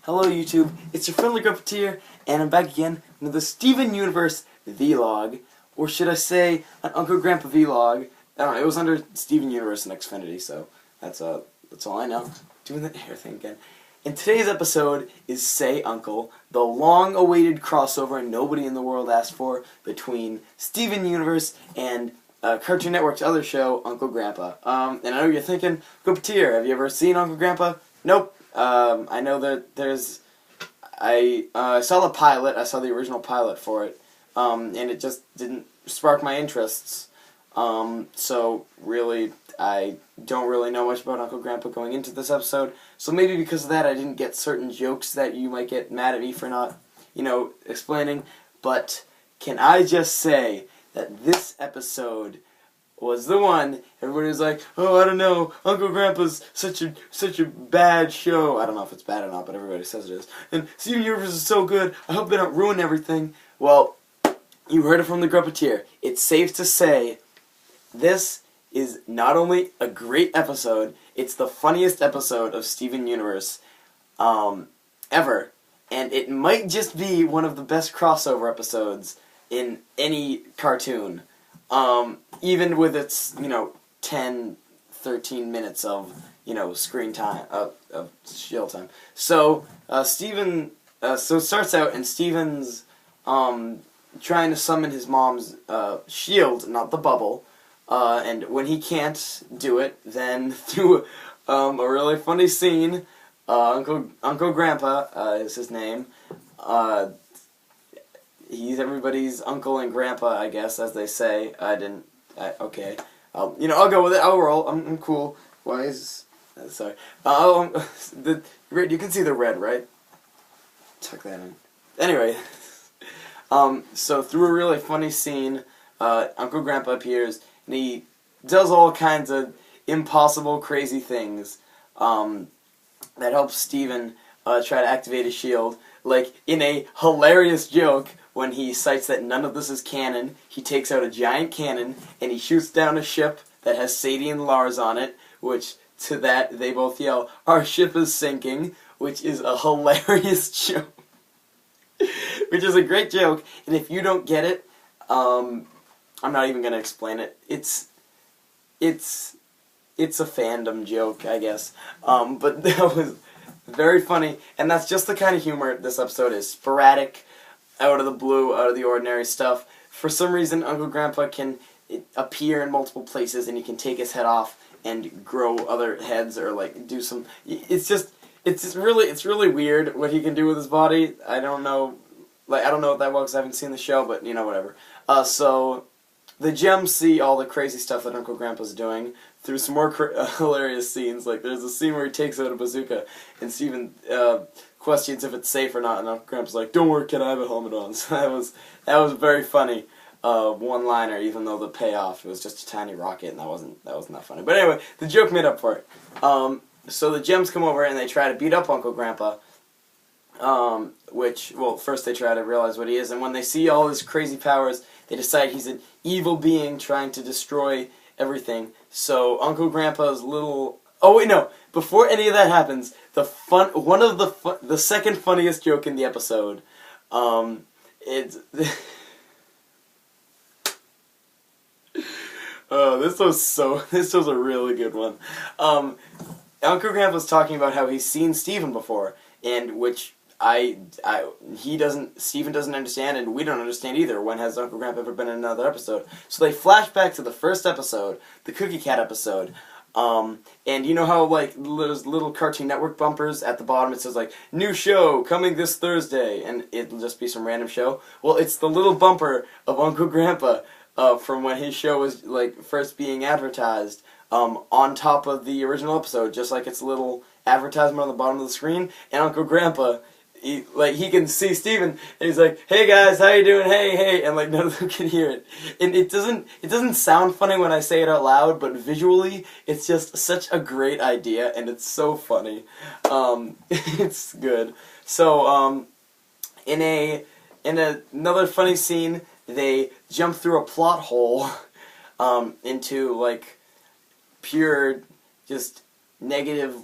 Hello YouTube, it's your friendly Grumpeteer, and I'm back again with the Steven Universe Vlog, or should I say, an Uncle Grandpa Vlog. I don't know, it was under Steven Universe and Xfinity, so that's all I know. Doing the hair thing again. And today's episode is Say Uncle, the long-awaited crossover nobody in the world asked for between Steven Universe and Cartoon Network's other show, Uncle Grandpa. And I know you're thinking, Grumpeteer, have you ever seen Uncle Grandpa? Nope. I know that there's... I saw the pilot, I saw the original pilot for it, and it just didn't spark my interests. So really, I don't really know much about Uncle Grandpa going into this episode, so maybe because of that I didn't get certain jokes that you might get mad at me for not, explaining, but can I just say that this episode was the one everybody was like, oh, I don't know, Uncle Grandpa's such a bad show. I don't know if it's bad or not, but everybody says it is. And Steven Universe is so good, I hope they don't ruin everything. Well, you heard it from the Grumpeteer. It's safe to say this is not only a great episode, it's the funniest episode of Steven Universe ever. And it might just be one of the best crossover episodes in any cartoon. Even with its, 10, 13 minutes of, screen time, of shield time. So, so it starts out, and Steven's, trying to summon his mom's, shield, not the bubble, and when he can't do it, then through, a really funny scene, Uncle Grandpa, is his name, he's everybody's uncle and grandpa, I guess, as they say. Okay. I'll go with it. I'll roll. I'm cool. Why is... sorry. You can see the red, right? Tuck that in. Anyway. So through a really funny scene, Uncle Grandpa appears, and he does all kinds of impossible, crazy things, that helps Steven, try to activate his shield. Like, in a hilarious joke, when he cites that none of this is canon, he takes out a giant cannon, and he shoots down a ship that has Sadie and Lars on it, which, to that, they both yell, "Our ship is sinking," which is a hilarious joke. Which is a great joke, and if you don't get it, I'm not even going to explain it. It's a fandom joke, I guess. But that was very funny, and that's just the kind of humor this episode is. Sporadic, out of the blue, out of the ordinary stuff. For some reason, Uncle Grandpa can appear in multiple places, and he can take his head off and grow other heads, or like do some... It's really weird what he can do with his body. I don't know what that was because I haven't seen the show, but whatever. So the Gems see all the crazy stuff that Uncle Grandpa's doing through some more hilarious scenes. Like, there's a scene where he takes out a bazooka, and Steven questions if it's safe or not, and Uncle Grandpa's like, "Don't worry, kid, I have a helmet on." So that was very funny. One-liner, even though the payoff, it was just a tiny rocket, and that wasn't that funny. But anyway, the joke made up for it. So the Gems come over, and they try to beat up Uncle Grandpa, first they try to realize what he is, and when they see all his crazy powers, they decide he's an evil being trying to destroy everything. So Uncle Grandpa's little... Oh wait, no! Before any of that happens, the second funniest joke in the episode, it's... Oh, this was a really good one. Uncle Grandpa's talking about how he's seen Steven before, and which Steven doesn't understand, and we don't understand either. When has Uncle Grandpa ever been in another episode? So they flash back to the first episode, the Cookie Cat episode, and you know how, like, there's little Cartoon Network bumpers at the bottom, it says, like, "New show, coming this Thursday," and it'll just be some random show? Well, it's the little bumper of Uncle Grandpa, from when his show was, like, first being advertised, on top of the original episode, just like it's a little advertisement on the bottom of the screen, and Uncle Grandpa, he can see Steven, and he's like, "Hey guys, how you doing? Hey," and like none of them can hear it. And it doesn't sound funny when I say it out loud, but visually, it's just such a great idea, and it's so funny. It's good. So, in another funny scene, they jump through a plot hole, into, like, pure, just negative,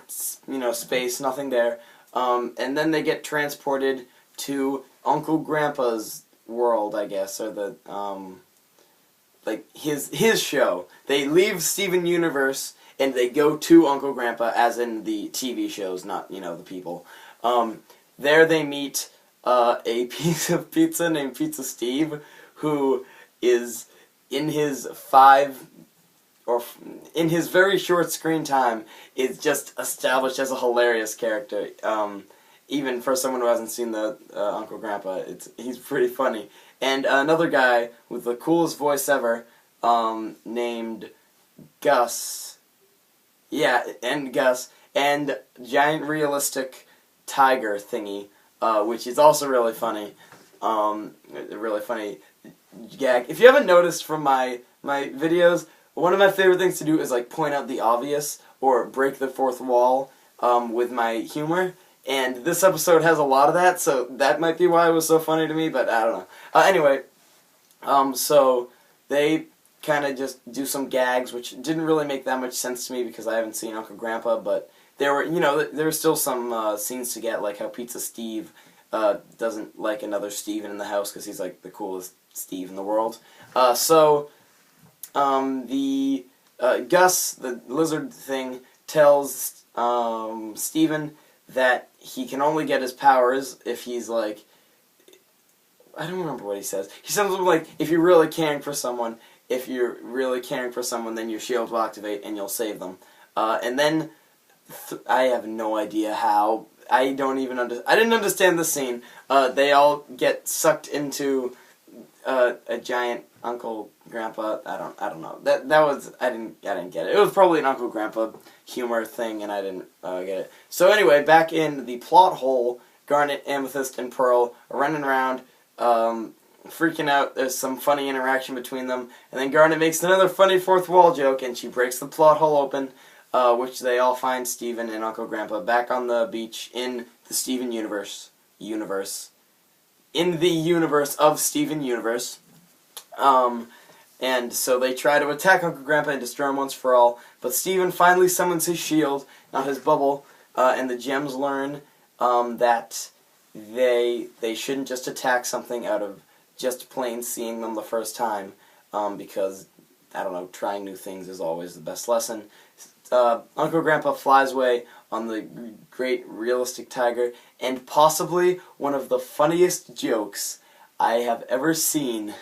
space, nothing there. And then they get transported to Uncle Grandpa's world, I guess, or the like his show. They leave Steven Universe and they go to Uncle Grandpa, as in the TV shows, not the people. There they meet a piece of pizza named Pizza Steve, who is in his in his very short screen time, is just established as a hilarious character. Even for someone who hasn't seen the Uncle Grandpa, he's pretty funny. And another guy with the coolest voice ever, named Gus. Yeah, and Gus, and giant realistic tiger thingy, which is also really funny. Really funny gag. If you haven't noticed from my videos, one of my favorite things to do is like point out the obvious or break the fourth wall with my humor. And this episode has a lot of that, so that might be why it was so funny to me, but I don't know. Anyway, so they kind of just do some gags, which didn't really make that much sense to me because I haven't seen Uncle Grandpa, but there were still some scenes to get, like how Pizza Steve doesn't like another Steven in the house because he's like the coolest Steve in the world. So the Gus, the lizard thing, tells Steven that he can only get his powers if he's like, I don't remember what he says. He says something like, if you're really caring for someone, then your shield will activate and you'll save them. And then I have no idea how. I didn't understand the scene. They all get sucked into a giant Uncle Grandpa. I don't know. That was I didn't get it. It was probably an Uncle Grandpa humor thing, and I didn't get it. So anyway, back in the plot hole, Garnet, Amethyst, and Pearl are running around, freaking out. There's some funny interaction between them, and then Garnet makes another funny fourth wall joke, and she breaks the plot hole open, which they all find Steven and Uncle Grandpa back on the beach in the Steven universe. In the universe of Steven Universe. And so they try to attack Uncle Grandpa and destroy him once for all, but Steven finally summons his shield, not his bubble, and the gems learn that they shouldn't just attack something out of just plain seeing them the first time, because, I don't know, trying new things is always the best lesson. Uncle Grandpa flies away on the great realistic tiger, and possibly one of the funniest jokes I have ever seen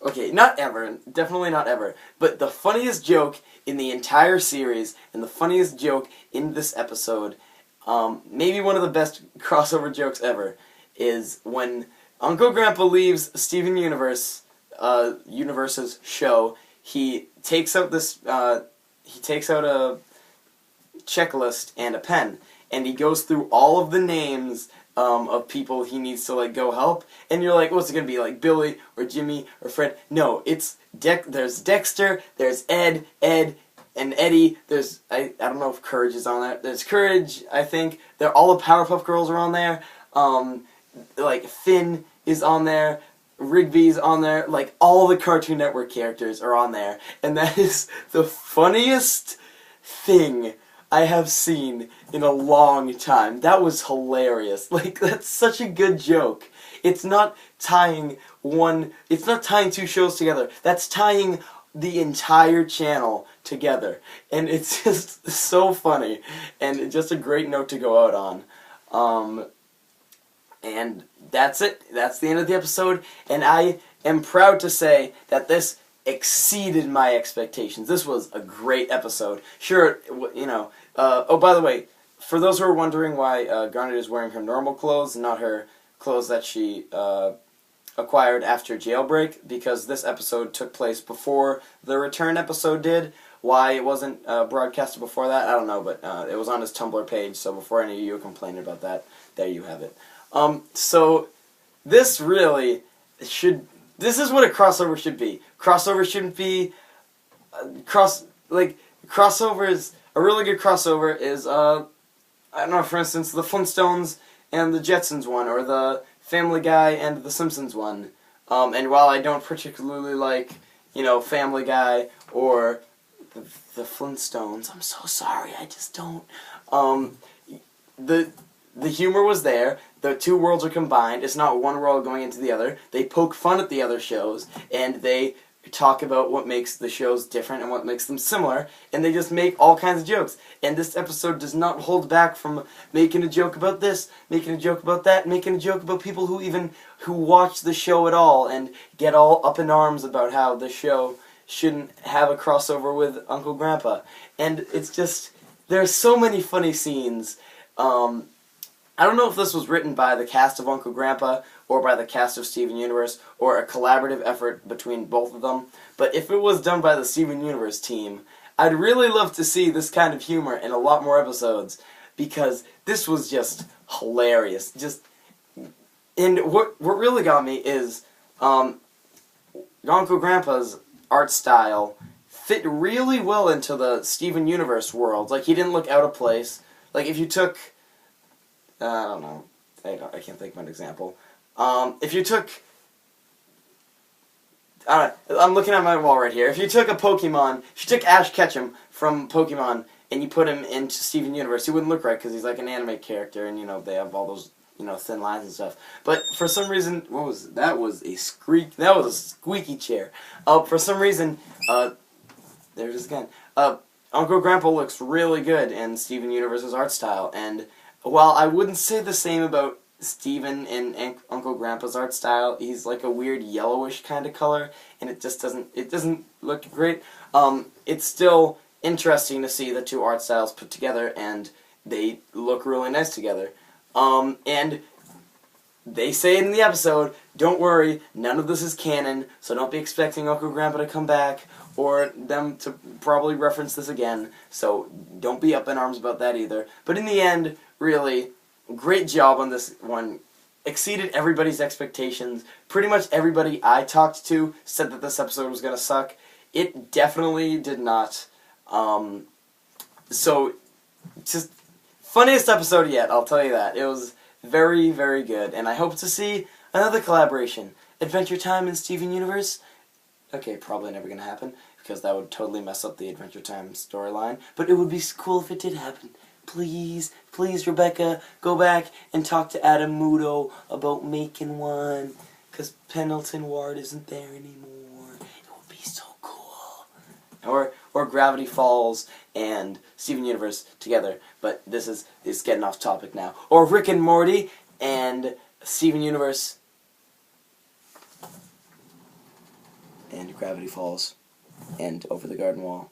okay, not ever, definitely not ever, but the funniest joke in the entire series, and the funniest joke in this episode, maybe one of the best crossover jokes ever, is when Uncle Grandpa leaves Steven Universe's show. He takes out a checklist and a pen, and he goes through all of the names of people he needs to go help, and you're like, what's it gonna be, like Billy or Jimmy or Fred? No, it's there's Dexter, there's Ed, and Eddie. There's I don't know if Courage is on there. There's Courage, I think. All the Powerpuff Girls are on there. Like Finn is on there. Rigby's on there. Like all the Cartoon Network characters are on there, and that is the funniest thing I have seen in a long time. That was hilarious. Like, that's such a good joke. It's not tying two shows together. That's tying the entire channel together. And it's just so funny. And just a great note to go out on. And that's it. That's the end of the episode. And I am proud to say that this exceeded my expectations. This was a great episode. Sure, oh, by the way, for those who are wondering why Garnet is wearing her normal clothes and not her clothes that she acquired after Jailbreak, because this episode took place before the Return episode did. Why it wasn't broadcasted before that, I don't know, but it was on his Tumblr page, so before any of you complained about that, there you have it. So, this really should... This is what a crossover should be. Crossover shouldn't be... crossovers... A really good crossover is, I don't know, for instance, the Flintstones and the Jetsons one, or the Family Guy and the Simpsons one. And while I don't particularly like, Family Guy or the Flintstones. I'm so sorry, I just don't. Um, the humor was there. The two worlds are combined. It's not one world going into the other. They poke fun at the other shows, and they talk about what makes the shows different and what makes them similar, and they just make all kinds of jokes. And this episode does not hold back from making a joke about this, making a joke about that, making a joke about people who watch the show at all and get all up in arms about how the show shouldn't have a crossover with Uncle Grandpa. And it's just, there's so many funny scenes. I don't know if this was written by the cast of Uncle Grandpa or by the cast of Steven Universe or a collaborative effort between both of them, but if it was done by the Steven Universe team, I'd really love to see this kind of humor in a lot more episodes, because this was just hilarious. And what really got me is Uncle Grandpa's art style fit really well into the Steven Universe world. Like, he didn't look out of place. Like, if you took... I don't know. I can't think of an example. If you took... I'm looking at my wall right here. If you took a Pokemon... If you took Ash Ketchum from Pokemon and you put him into Steven Universe, he wouldn't look right because he's like an anime character and, they have all those, thin lines and stuff. But for some reason... What was it? That was a squeaky chair. For some reason... there it is again. Uncle Grandpa looks really good in Steven Universe's art style, and... While I wouldn't say the same about Steven and Uncle Grandpa's art style, he's like a weird yellowish kind of color, and it doesn't look great. It's still interesting to see the two art styles put together, and they look really nice together. And they say in the episode, don't worry, none of this is canon, so don't be expecting Uncle Grandpa to come back, or them to probably reference this again, so don't be up in arms about that either. But in the end, really, great job on this one. Exceeded everybody's expectations. Pretty much everybody I talked to said that this episode was going to suck. It definitely did not. So, just funniest episode yet, I'll tell you that. It was very, very good, and I hope to see another collaboration. Adventure Time in Steven Universe? Okay, probably never going to happen, because that would totally mess up the Adventure Time storyline, but it would be cool if it did happen. Please, please, Rebecca, go back and talk to Adam Muto about making one, because Pendleton Ward isn't there anymore. It would be so cool. Or Gravity Falls and Steven Universe together, but this is getting off topic now. Or Rick and Morty and Steven Universe and Gravity Falls and Over the Garden Wall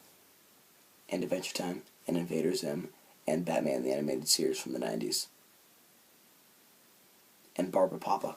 and Adventure Time and Invader Zim and Batman the Animated Series from the 90s and Barbara Papa.